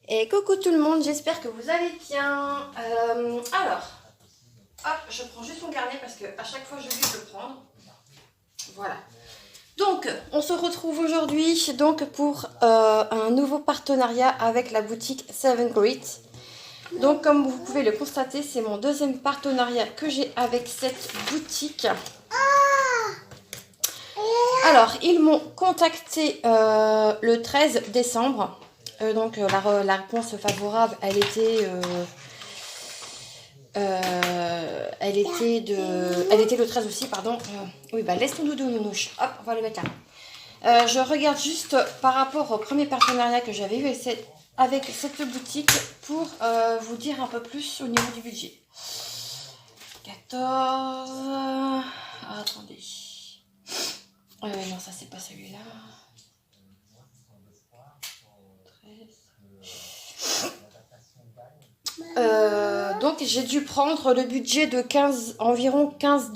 Et coucou tout le monde, j'espère que vous allez bien. Alors, hop, je prends juste mon carnet parce que à chaque fois je vais le prendre. Voilà. Donc, on se retrouve aujourd'hui donc pour un nouveau partenariat avec la boutique Seven Great. Donc, comme vous pouvez le constater, c'est mon deuxième partenariat que j'ai avec cette boutique. Alors, ils m'ont contacté le 13 décembre. Donc, la réponse favorable, elle était le 13 aussi, pardon. Oui, bah laisse ton doudou, nounouche. Hop, on va le mettre là. Je regarde juste par rapport au premier partenariat que j'avais eu avec cette boutique pour vous dire un peu plus au niveau du budget. 14... Ah, attendez. Non, ça c'est pas celui-là. 13. Donc j'ai dû prendre le budget de environ 15 $.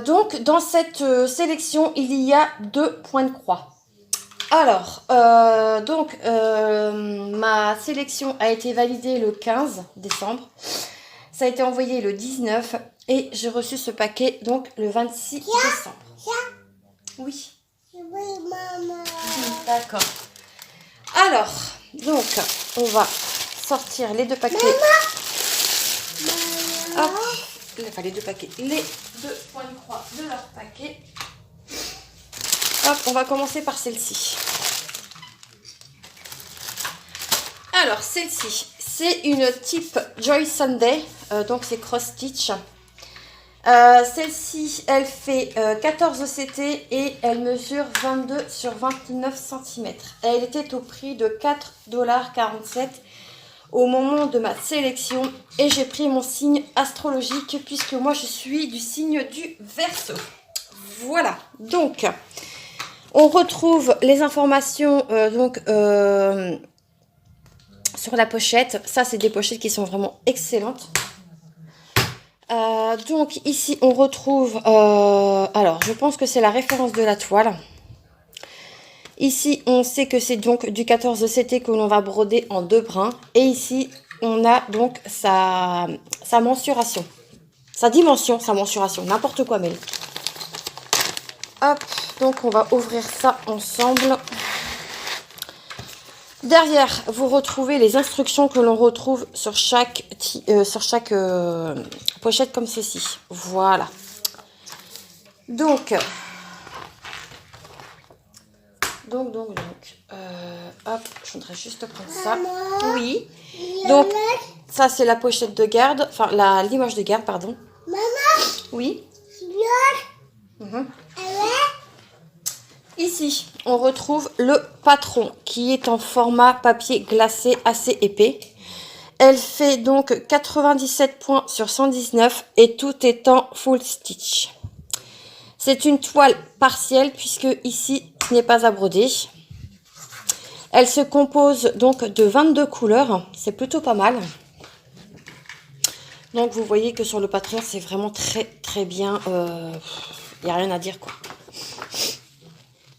Donc dans cette sélection, il y a 2 points de croix. Alors, ma sélection a été validée le 15 décembre. Ça a été envoyé le 19 et j'ai reçu ce paquet donc le 26 décembre. Oui. Oui, maman. D'accord. Alors, donc, on va sortir les 2 paquets. Maman. Hop. Enfin, les 2 paquets. Les 2 points de croix de leur paquet. Hop, on va commencer par celle-ci. Alors, celle-ci, c'est une type Joy Sunday. Donc, c'est cross-stitch. Celle-ci, elle fait 14 CT et elle mesure 22 sur 29 cm. Elle était au prix de 4,47 $ au moment de ma sélection. Et j'ai pris mon signe astrologique puisque moi je suis du signe du Verseau. Voilà, donc on retrouve les informations sur la pochette. Ça, c'est des pochettes qui sont vraiment excellentes. Donc ici on retrouve, alors je pense que c'est la référence de la toile. Ici on sait que c'est donc du 14 CT que l'on va broder en 2 brins. Et ici on a donc sa mensuration, sa dimension, sa mensuration, n'importe quoi mais. Hop, donc on va ouvrir ça ensemble. Derrière, vous retrouvez les instructions que l'on retrouve sur chaque pochette comme ceci. Voilà. Donc, hop, je voudrais juste prendre ça. Oui. Donc, ça c'est la pochette de garde, enfin la limoge de garde, pardon. Maman. Oui. Ici, on retrouve le patron qui est en format papier glacé assez épais. Elle fait donc 97 points sur 119 et tout est en full stitch. C'est une toile partielle puisque ici, ce n'est pas à broder. Elle se compose donc de 22 couleurs. C'est plutôt pas mal. Donc, vous voyez que sur le patron, c'est vraiment très très bien. Il n'y a rien à dire quoi.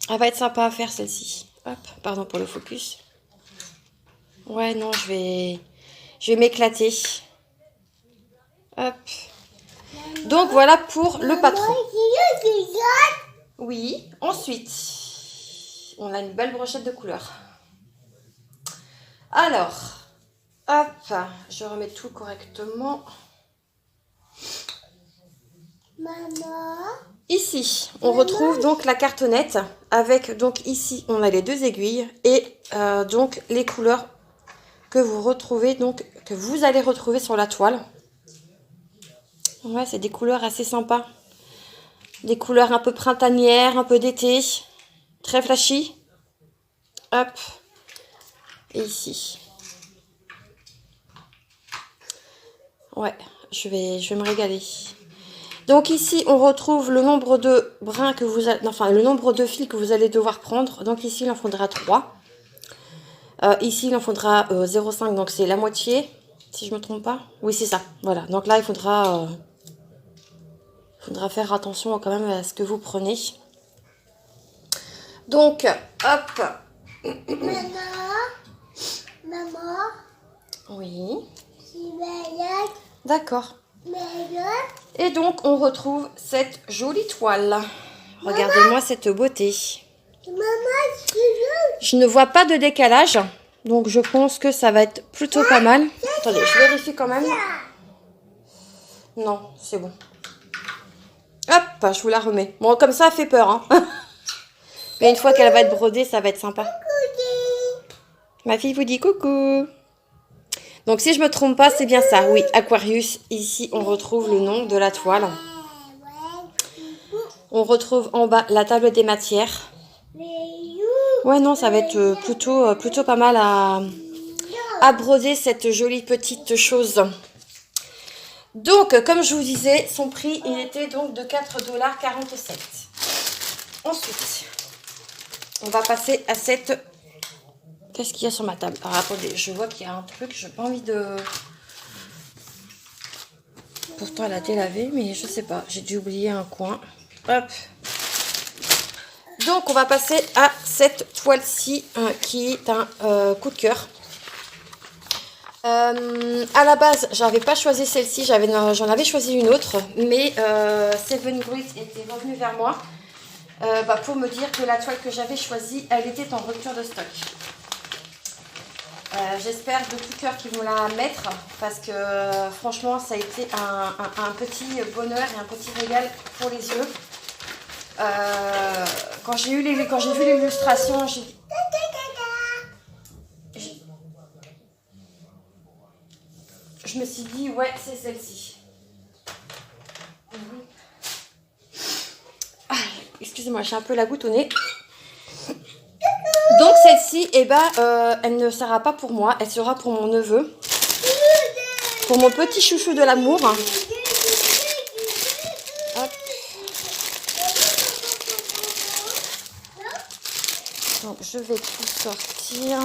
Elle va être sympa à faire celle-ci. Hop, pardon pour le focus. Ouais, non, je vais m'éclater. Hop. Donc voilà pour le patron. Oui, ensuite, on a une belle brochette de couleurs. Alors, hop, je remets tout correctement. Maman. Ici, on retrouve donc la cartonnette avec donc ici, on a les 2 aiguilles et donc les couleurs que vous retrouvez donc que vous allez retrouver sur la toile. Ouais, c'est des couleurs assez sympas. Des couleurs un peu printanières, un peu d'été, très flashy. Hop. Et ici. Ouais, je vais me régaler. Donc ici, on retrouve le nombre de brins que vous allez, enfin le nombre de fils que vous allez devoir prendre. Donc ici, il en faudra 3. Ici, il en faudra 0,5, donc c'est la moitié, si je me trompe pas. Oui, c'est ça. Voilà. Donc là, il faudra faire attention quand même à ce que vous prenez. Donc, hop. Oui. D'accord. Et donc, on retrouve cette jolie toile. Regardez-moi cette beauté. Je ne vois pas de décalage. Donc, je pense que ça va être plutôt pas mal. Attendez, je vérifie quand même. Non, c'est bon. Hop, je vous la remets. Bon, comme ça, elle fait peur. Hein. Mais une fois qu'elle va être brodée, ça va être sympa. Ma fille vous dit coucou. Donc, si je me trompe pas, c'est bien ça. Oui, Aquarius. Ici, on retrouve le nom de la toile. On retrouve en bas la table des matières. Ouais, non, ça va être plutôt pas mal à broder cette jolie petite chose. Donc, comme je vous disais, son prix, il était donc de 4,47 $. Ensuite, on va passer à cette... Qu'est-ce qu'il y a sur ma table? Alors, attendez, je vois qu'il y a un truc, j'ai pas envie de... Pourtant, elle a été lavée, mais je sais pas. J'ai dû oublier un coin. Hop. Donc, on va passer à cette toile-ci, qui est un coup de cœur. À la base, j'avais pas choisi celle-ci, j'en avais choisi une autre, mais Seven Grit était revenu vers moi pour me dire que la toile que j'avais choisie, elle était en rupture de stock. J'espère de tout cœur qu'ils vont la mettre parce que franchement, ça a été un petit bonheur et un petit régal pour les yeux. Quand j'ai vu l'illustration, je me suis dit, ouais, c'est celle-ci. Ah, excusez-moi, j'ai un peu la goutte au nez. Donc celle-ci, eh ben, elle ne sera pas pour moi, elle sera pour mon neveu. Pour mon petit chouchou de l'amour. Hop. Donc je vais tout sortir.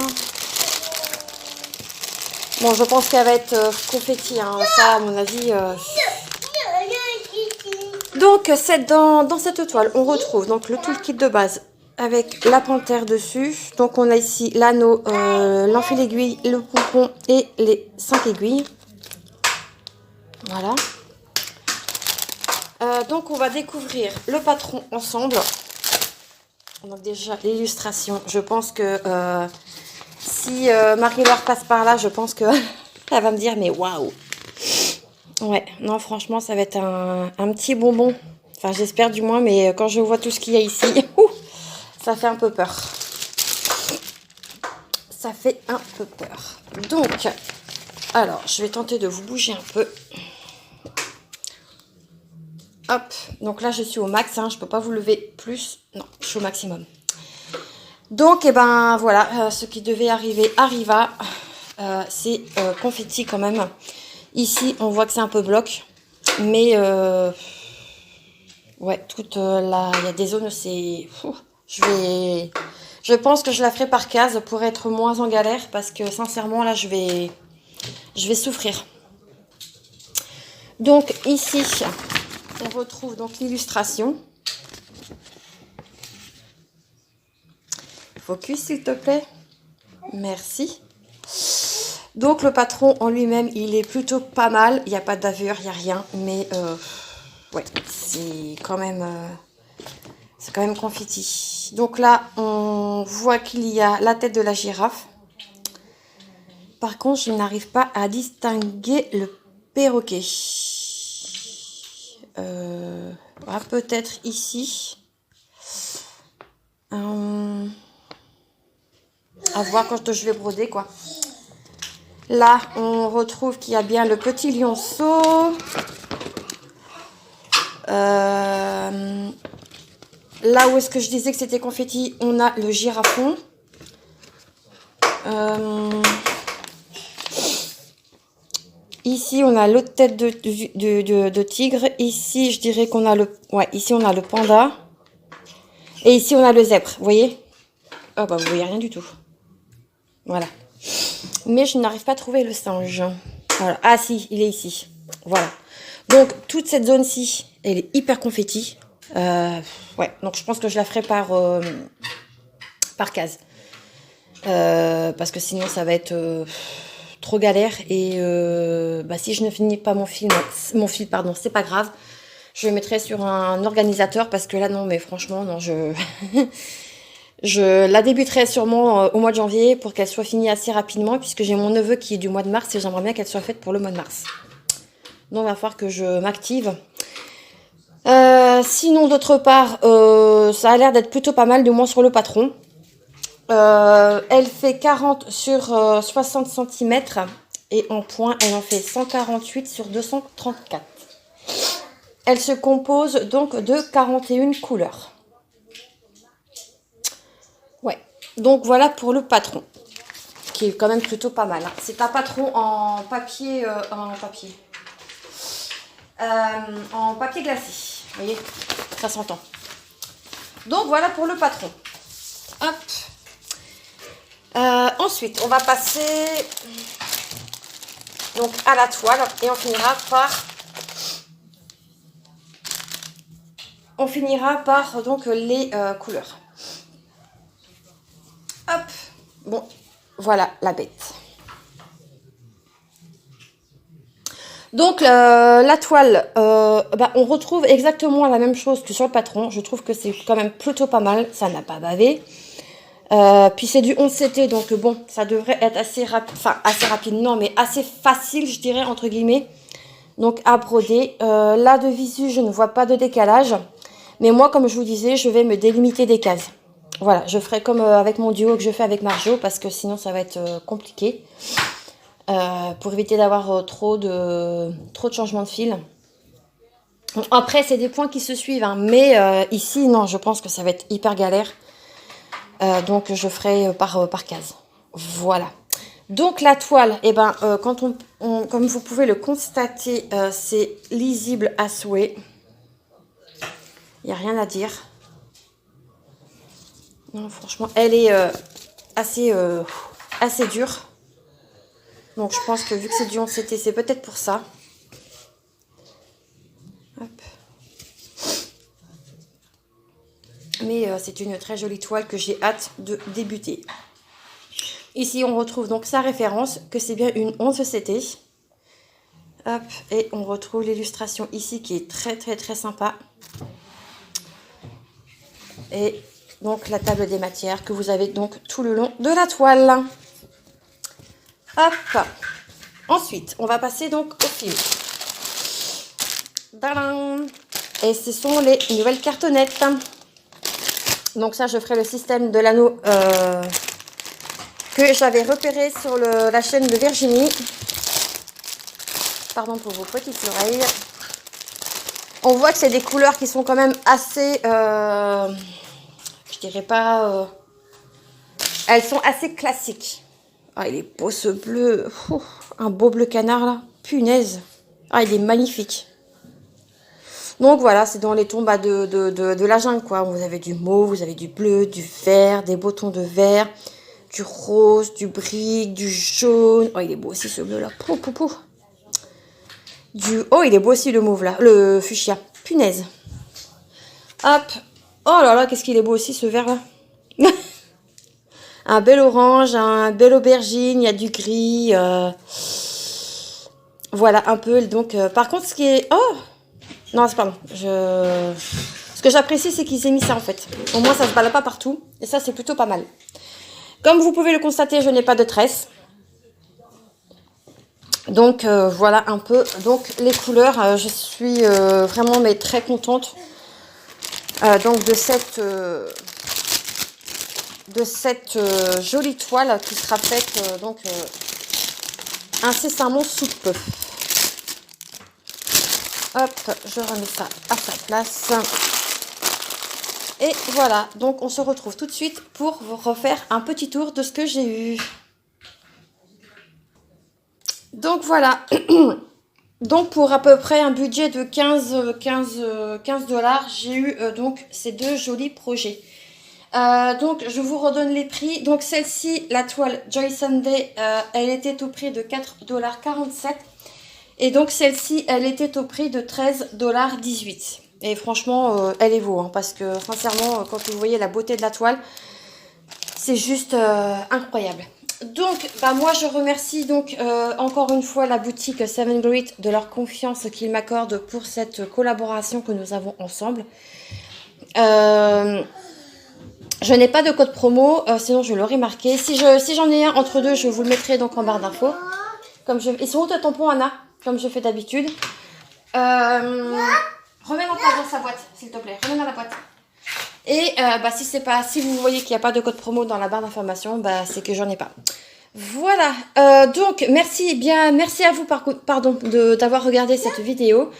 Bon, je pense qu'elle va être confetti, hein. Ça, à mon avis. Donc, dans cette toile, on retrouve donc le toolkit de base avec la panthère dessus. Donc, on a ici l'anneau, l'enfil aiguille, le pompon et les 5 aiguilles. Voilà. Donc, on va découvrir le patron ensemble. Donc, déjà, l'illustration. Je pense que si Marie-Laure passe par là, je pense que elle va me dire, mais waouh! Ouais, non, franchement, ça va être un petit bonbon. Enfin, j'espère du moins, mais quand je vois tout ce qu'il y a ici, ça fait un peu peur. Ça fait un peu peur. Donc, alors, je vais tenter de vous bouger un peu. Hop, donc là, je suis au max, hein, je ne peux pas vous lever plus. Non, je suis au maximum. Donc, eh ben, voilà, ce qui devait arriver arriva. C'est confetti quand même. Ici, on voit que c'est un peu bloc. Mais, ouais, toute là, il y a des zones, c'est... Je pense que je la ferai par case pour être moins en galère. Parce que, sincèrement, là, je vais souffrir. Donc, ici, on retrouve donc l'illustration. Focus, s'il te plaît. Merci. Donc, le patron en lui-même, il est plutôt pas mal. Il n'y a pas d'avure, il n'y a rien. Mais, ouais, c'est quand même confetti. Donc là, on voit qu'il y a la tête de la girafe. Par contre, je n'arrive pas à distinguer le perroquet. Peut-être ici. À voir quand je vais broder, quoi. Là, on retrouve qu'il y a bien le petit lionceau. Là où est-ce que je disais que c'était confetti, on a le girafon. Ici, on a l'autre tête de tigre. Ici, je dirais qu'on a ici, on a le panda. Et ici, on a le zèbre. Vous voyez? Oh, bah, vous voyez rien du tout. Voilà. Mais je n'arrive pas à trouver le singe. Voilà. Ah, si, il est ici. Voilà. Donc, toute cette zone-ci, elle est hyper confetti. Ouais, donc je pense que je la ferai par case. Parce que sinon, ça va être trop galère. Et bah, si je ne finis pas mon fil, pardon, c'est pas grave. Je le mettrai sur un organisateur parce que là, non, mais franchement, non, je la débuterai sûrement au mois de janvier pour qu'elle soit finie assez rapidement puisque j'ai mon neveu qui est du mois de mars et j'aimerais bien qu'elle soit faite pour le mois de mars. Donc, il va falloir que je m'active. Sinon, d'autre part, ça a l'air d'être plutôt pas mal, du moins sur le patron. Elle fait 40 sur 60 cm et en point, elle en fait 148 sur 234. Elle se compose donc de 41 couleurs. Ouais, donc voilà pour le patron, qui est quand même plutôt pas mal. Hein. C'est un patron en papier, en papier glacé. Vous voyez, ça s'entend. Donc voilà pour le patron. Hop. Ensuite, on va passer donc à la toile et on finira par donc les couleurs. Hop. Bon, voilà la bête. Donc la toile, bah, on retrouve exactement la même chose que sur le patron. Je trouve que c'est quand même plutôt pas mal. Ça n'a pas bavé. Puis c'est du 11 CT, donc bon, ça devrait être assez rapide, enfin assez rapide, non, mais assez facile, je dirais, entre guillemets. Donc à broder. Là, de visu, je ne vois pas de décalage. Mais moi, comme je vous disais, je vais me délimiter des cases. Voilà, je ferai comme avec mon duo que je fais avec Marjo, parce que sinon ça va être compliqué. Pour éviter d'avoir trop de changements de fil. Après, c'est des points qui se suivent, hein, mais ici, non, je pense que ça va être hyper galère. Donc, je ferai par case. Voilà. Donc, la toile, eh ben, quand comme vous pouvez le constater, c'est lisible à souhait. Il n'y a rien à dire. Non, franchement, elle est assez dure. Donc, je pense que vu que c'est du 11 CT, c'est peut-être pour ça. Hop. Mais c'est une très jolie toile que j'ai hâte de débuter. Ici, on retrouve donc sa référence, que c'est bien une 11 CT. Hop, et on retrouve l'illustration ici qui est très très très sympa. Et donc la table des matières que vous avez donc tout le long de la toile. Hop. Ensuite, on va passer donc au fil. Tadam. Et ce sont les nouvelles cartonnettes. Donc ça, je ferai le système de l'anneau que j'avais repéré sur la chaîne de Virginie. Pardon pour vos petites oreilles. On voit que c'est des couleurs qui sont quand même assez... je dirais pas... elles sont assez classiques. Ah, il est beau ce bleu. Ouh, un beau bleu canard là. Punaise. Ah, il est magnifique. Donc voilà, c'est dans les tons de la jungle quoi. Vous avez du mauve, vous avez du bleu, du vert, des beaux tons de vert, du rose, du brique, du jaune. Oh, il est beau aussi ce bleu là. Pou, pou, pou. Oh, il est beau aussi le mauve là, le fuchsia. Punaise. Hop. Oh là là, qu'est-ce qu'il est beau aussi ce vert là. Un bel orange, un bel aubergine, il y a du gris. Voilà un peu. Donc, par contre, ce qui est... Oh non, c'est pardon. Ce que j'apprécie, c'est qu'ils aient mis ça en fait. Au moins, ça se balade pas partout. Et ça, c'est plutôt pas mal. Comme vous pouvez le constater, je n'ai pas de tresse. Donc, voilà un peu. Donc, les couleurs, je suis vraiment mais très contente donc de cette jolie toile qui sera faite donc incessamment sous peu. Hop, je remets ça à sa place. Et voilà, donc on se retrouve tout de suite pour vous refaire un petit tour de ce que j'ai eu. Donc voilà, donc pour à peu près un budget de 15 $, j'ai eu donc ces deux jolis projets. Donc je vous redonne les prix. Donc celle-ci, la toile Joy Sunday, elle était au prix de 4,47 $. Et donc celle-ci, elle était au prix de 13,18 $. Et franchement, elle est vaut. Hein, parce que sincèrement, quand vous voyez la beauté de la toile, c'est juste incroyable. Donc, bah, moi, je remercie donc encore une fois la boutique Seven Grit de leur confiance qu'ils m'accordent pour cette collaboration que nous avons ensemble. Je n'ai pas de code promo, sinon je l'aurais marqué. Si j'en ai un entre deux, je vous le mettrai donc en barre d'infos. Ils sont où tes tampons, Anna? Comme je fais d'habitude. Remets-en dans sa boîte, s'il te plaît. Remets dans la boîte. Et si vous voyez qu'il n'y a pas de code promo dans la barre d'information, bah, c'est que j'en ai pas. Voilà. Donc, merci à vous d'avoir regardé cette vidéo.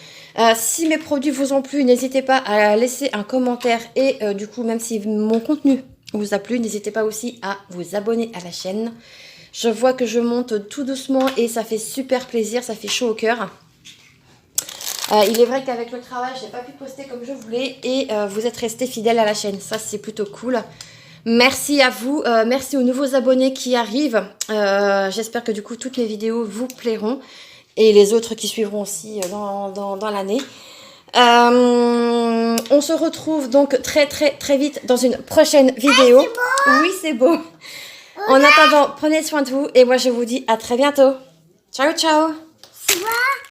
Si mes produits vous ont plu, n'hésitez pas à laisser un commentaire. Et du coup, même si mon contenu vous a plu, n'hésitez pas aussi à vous abonner à la chaîne. Je vois que je monte tout doucement et ça fait super plaisir, ça fait chaud au cœur. Il est vrai qu'avec le travail, je n'ai pas pu poster comme je voulais et vous êtes restés fidèles à la chaîne. Ça, c'est plutôt cool. Merci à vous. Merci aux nouveaux abonnés qui arrivent. J'espère que du coup, toutes mes vidéos vous plairont et les autres qui suivront aussi dans l'année. On se retrouve donc très vite dans une prochaine vidéo. Oui, c'est beau. En attendant, prenez soin de vous et moi, je vous dis à très bientôt. Ciao, ciao.